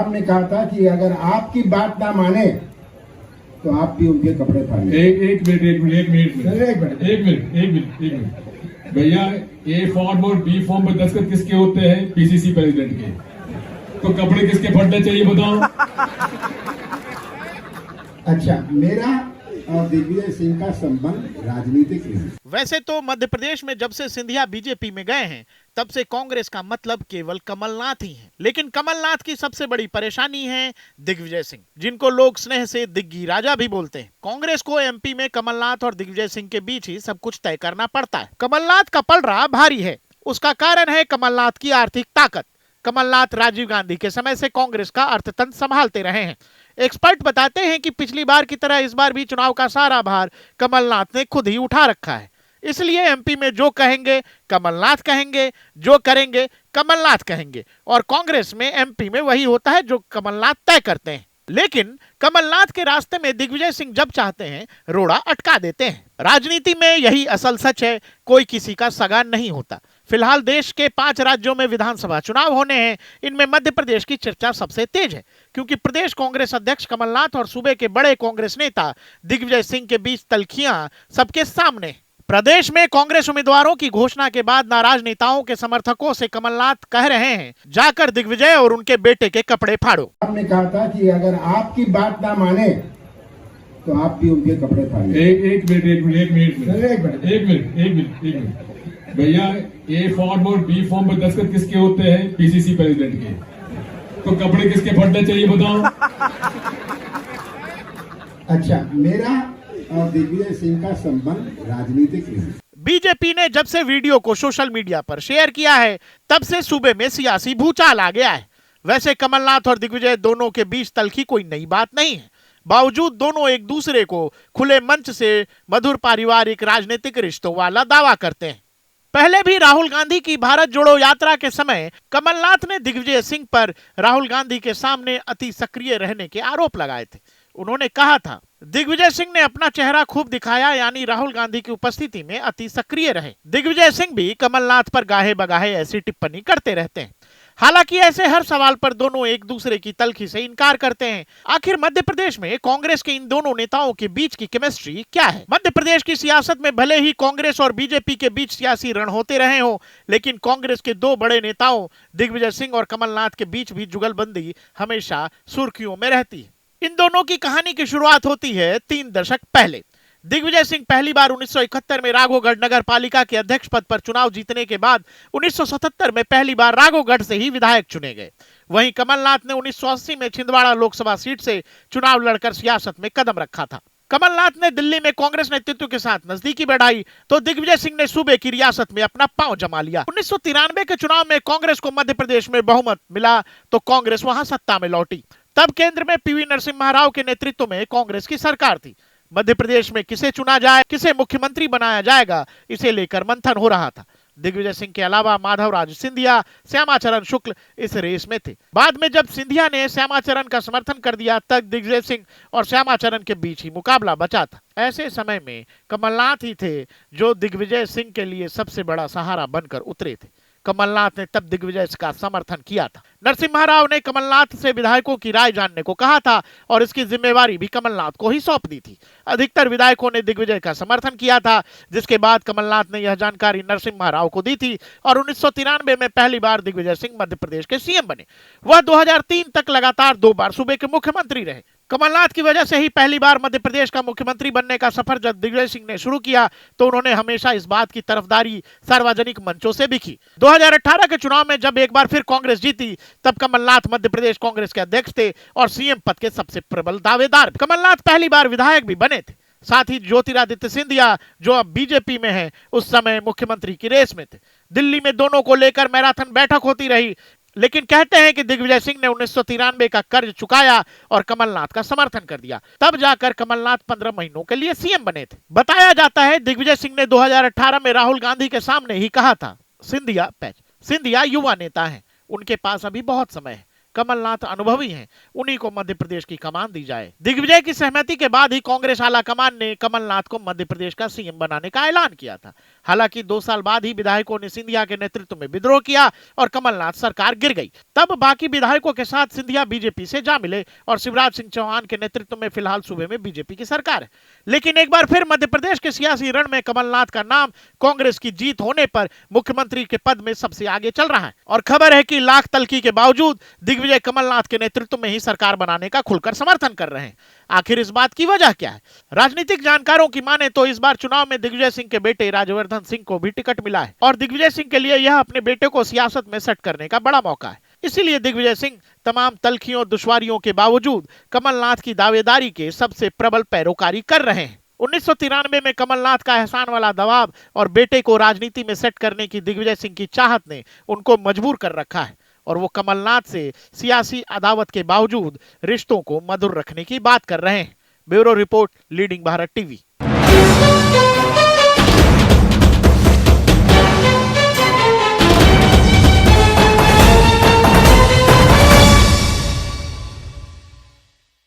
आपने कहा था कि अगर आपकी बात ना माने तो आप भी उनके कपड़े फाड़िए। एक मिनट भैया, ए फॉर्म और बी फॉर्म पर दस्तखत किसके होते हैं? पीसीसी प्रेसिडेंट के। तो कपड़े किसके फटने चाहिए बताओ? अच्छा, मेरा और दिग्विजय सिंह का संबंध राजनीतिक नहीं। वैसे तो मध्य प्रदेश में जब से सिंधिया बीजेपी में गए हैं तब से कांग्रेस का मतलब केवल कमलनाथ ही है, लेकिन कमलनाथ की सबसे बड़ी परेशानी है दिग्विजय सिंह, जिनको लोग स्नेह से दिग्गी राजा भी बोलते हैं। कांग्रेस को एमपी में कमलनाथ और दिग्विजय सिंह के बीच ही सब कुछ तय करना पड़ता है। कमलनाथ का पलड़ा भारी है, उसका कारण है कमलनाथ की आर्थिक ताकत। कमलनाथ राजीव गांधी के समय से कांग्रेस का अर्थतंत्र संभालते रहे हैं। एक्सपर्ट बताते हैं कि पिछली बार की तरह इस बार भी चुनाव का सारा भार कमलनाथ ने खुद ही उठा रखा है। इसलिए एमपी में जो कहेंगे कमलनाथ कहेंगे, जो करेंगे कमलनाथ कहेंगे, और कांग्रेस में एमपी में वही होता है जो कमलनाथ तय करते हैं। लेकिन कमलनाथ के रास्ते में दिग्विजय सिंह जब चाहते हैं रोड़ा अटका देते हैं। राजनीति में यही असल सच है, कोई किसी का सगा नहीं होता। फिलहाल देश के 5 राज्यों में विधानसभा चुनाव होने हैं। इनमें मध्य प्रदेश की चर्चा सबसे तेज है, क्योंकि प्रदेश कांग्रेस अध्यक्ष कमलनाथ और सूबे के बड़े कांग्रेस नेता दिग्विजय सिंह के बीच तल्खियां सबके सामने। प्रदेश में कांग्रेस उम्मीदवारों की घोषणा के बाद नाराज नेताओं के समर्थकों से कमलनाथ कह रहे हैं, जाकर दिग्विजय और उनके बेटे के कपड़े फाड़ो। आपने कहा था कि अगर आपकी बात ना माने तो आप भी उनके कपड़े फाड़िए। एक मिनट भैया, ए फॉर्म और बी फॉर्म पर दस्तखत किसके होते हैं? पीसीसी प्रेसिडेंट के। तो कपड़े किसके फटने चाहिए बताओ? अच्छा, मेरा और दिग्विजय सिंह का संबंध राजनीतिक नहीं। बीजेपी ने जब से वीडियो को सोशल मीडिया पर शेयर किया है तब से सूबे में सियासी भूचाल आ गया है। वैसे कमलनाथ और दिग्विजय दोनों के बीच तल्खी कोई नई बात नहीं है, बावजूद दोनों एक दूसरे को खुले मंच से मधुर पारिवारिक राजनीतिक रिश्तों वाला दावा करते हैं। पहले भी राहुल गांधी की भारत जोड़ो यात्रा के समय कमलनाथ ने दिग्विजय सिंह पर राहुल गांधी के सामने अति सक्रिय रहने के आरोप लगाए थे। उन्होंने कहा था, दिग्विजय सिंह ने अपना चेहरा खूब दिखाया, यानी राहुल गांधी की उपस्थिति में अति सक्रिय रहे। दिग्विजय सिंह भी कमलनाथ पर गाहे बगाहे ऐसी टिप्पणी करते रहते हैं। हालांकि ऐसे हर सवाल पर दोनों एक दूसरे की तल्खी से इनकार करते हैं। आखिर मध्य प्रदेश में कांग्रेस के इन दोनों नेताओं के बीच की केमिस्ट्री क्या है? मध्य प्रदेश की सियासत में भले ही कांग्रेस और बीजेपी के बीच सियासी रण होते रहे हो, लेकिन कांग्रेस के 2 बड़े नेताओं दिग्विजय सिंह और कमलनाथ के बीच भी जुगलबंदी हमेशा सुर्खियों में रहती है। इन दोनों की कहानी की शुरुआत होती है 3 दशक पहले। दिग्विजय सिंह पहली बार 1971 में राघोगढ़ नगर पालिका के अध्यक्ष पद पर चुनाव जीतने के बाद 1977 में पहली बार राघोगढ़ से ही विधायक चुने गए। वहीं कमलनाथ ने 1980 में छिंदवाड़ा लोकसभा सीट से चुनाव लड़कर सियासत में कदम रखा था। कमलनाथ ने दिल्ली में कांग्रेस नेतृत्व के साथ नजदीकी बढ़ाई तो दिग्विजय सिंह ने सूबे की रियासत में अपना पांव जमा लिया। 1993 के चुनाव में कांग्रेस को मध्य प्रदेश में बहुमत मिला तो कांग्रेस वहां सत्ता में लौटी। तब केंद्र में पीवी नरसिम्हा राव के नेतृत्व में कांग्रेस की सरकार थी। मध्य प्रदेश में किसे चुना जाए, किसे मुख्यमंत्री बनाया जाएगा, इसे लेकर मंथन हो रहा था। दिग्विजय सिंह के अलावा माधवराज सिंधिया, श्यामाचरण शुक्ल इस रेस में थे। बाद में जब सिंधिया ने श्यामाचरण का समर्थन कर दिया तब दिग्विजय सिंह और श्यामाचरण के बीच ही मुकाबला बचा था। ऐसे समय में कमलनाथ ही थे जो दिग्विजय सिंह के लिए सबसे बड़ा सहारा बनकर उतरे थे। कमलनाथ ने तब दिग्विजय का समर्थन किया था। नरसिम्हा राव ने कमलनाथ से विधायकों की राय जानने को कहा था और इसकी जिम्मेवारी भी कमलनाथ को ही सौंप दी थी। अधिकतर विधायकों ने दिग्विजय का समर्थन किया था, जिसके बाद कमलनाथ ने यह जानकारी नरसिम्हा राव को दी थी और 1993 में पहली बार दिग्विजय सिंह मध्य प्रदेश के सीएम बने। वह 2003 तक लगातार 2 बार सूबे के मुख्यमंत्री रहे। कमलनाथ की वजह से ही पहली बार मध्य प्रदेश का मुख्यमंत्री बनने का सफर जब दिग्विजय सिंह ने शुरू किया तो उन्होंने हमेशा इस बात की तरफदारी सार्वजनिक मंचों से भी की। 2018 के चुनाव में जब एक बार फिर कांग्रेस जीती तब कमलनाथ मध्य प्रदेश कांग्रेस के अध्यक्ष थे और सीएम पद के सबसे प्रबल दावेदार। कमलनाथ पहली बार विधायक भी बने थे। साथ ही ज्योतिरादित्य सिंधिया जो अब बीजेपी में हैं, उस समय मुख्यमंत्री की रेस में थे। दिल्ली में दोनों को लेकर मैराथन बैठक होती रही, लेकिन कहते हैं कि दिग्विजय सिंह ने 1993 का कर्ज चुकाया और कमलनाथ का समर्थन कर दिया। तब जाकर कमलनाथ 15 महीनों के लिए सीएम बने थे। बताया जाता है दिग्विजय सिंह ने 2018 में राहुल गांधी के सामने ही कहा था, सिंधिया युवा नेता हैं, उनके पास अभी बहुत समय है। कमलनाथ अनुभवी हैं, उन्हीं को मध्य प्रदेश की कमान दी जाए। दिग्विजय की सहमति के बाद ही कांग्रेस आला कमान ने कमलनाथ को मध्य प्रदेश का सीएम बनाने का ऐलान किया था। हालांकि 2 साल बाद ही विधायकों ने सिंधिया के नेतृत्व में विद्रोह किया और कमलनाथ सरकार गिर गई। तब बाकी विधायकों के साथ सिंधिया बीजेपी से जा मिले और शिवराज सिंह चौहान के नेतृत्व में फिलहाल सूबे में बीजेपी की सरकार है। लेकिन एक बार फिर मध्य प्रदेश के सियासी रण में कमलनाथ का नाम कांग्रेस की जीत होने पर मुख्यमंत्री के पद में सबसे आगे चल रहा है और खबर है कि लाख तलखी के बावजूद दिग्विजय कमलनाथ के नेतृत्व में ही सरकार बनाने का खुलकर समर्थन कर रहे हैं। आखिर इस बात की वजह क्या है? राजनीतिक जानकारों की माने तो इस बार चुनाव में दिग्विजय सिंह के बेटे राजवर्धन सिंह को भी टिकट मिला है और दिग्विजय सिंह के लिए यह अपने बेटे को सियासत में सेट करने का बड़ा मौका है। इसीलिए दिग्विजय सिंह तमाम तलखियों दुश्वारियों के बावजूद कमलनाथ की दावेदारी के सबसे प्रबल पैरोकारी कर रहे हैं। 1993 में कमलनाथ का एहसान वाला दबाव और बेटे को राजनीति में सेट करने की दिग्विजय सिंह की चाहत ने उनको मजबूर कर रखा है और वो कमलनाथ से सियासी अदावत के बावजूद रिश्तों को मधुर रखने की बात कर रहे हैं। Bureau report, leading Bharat TV.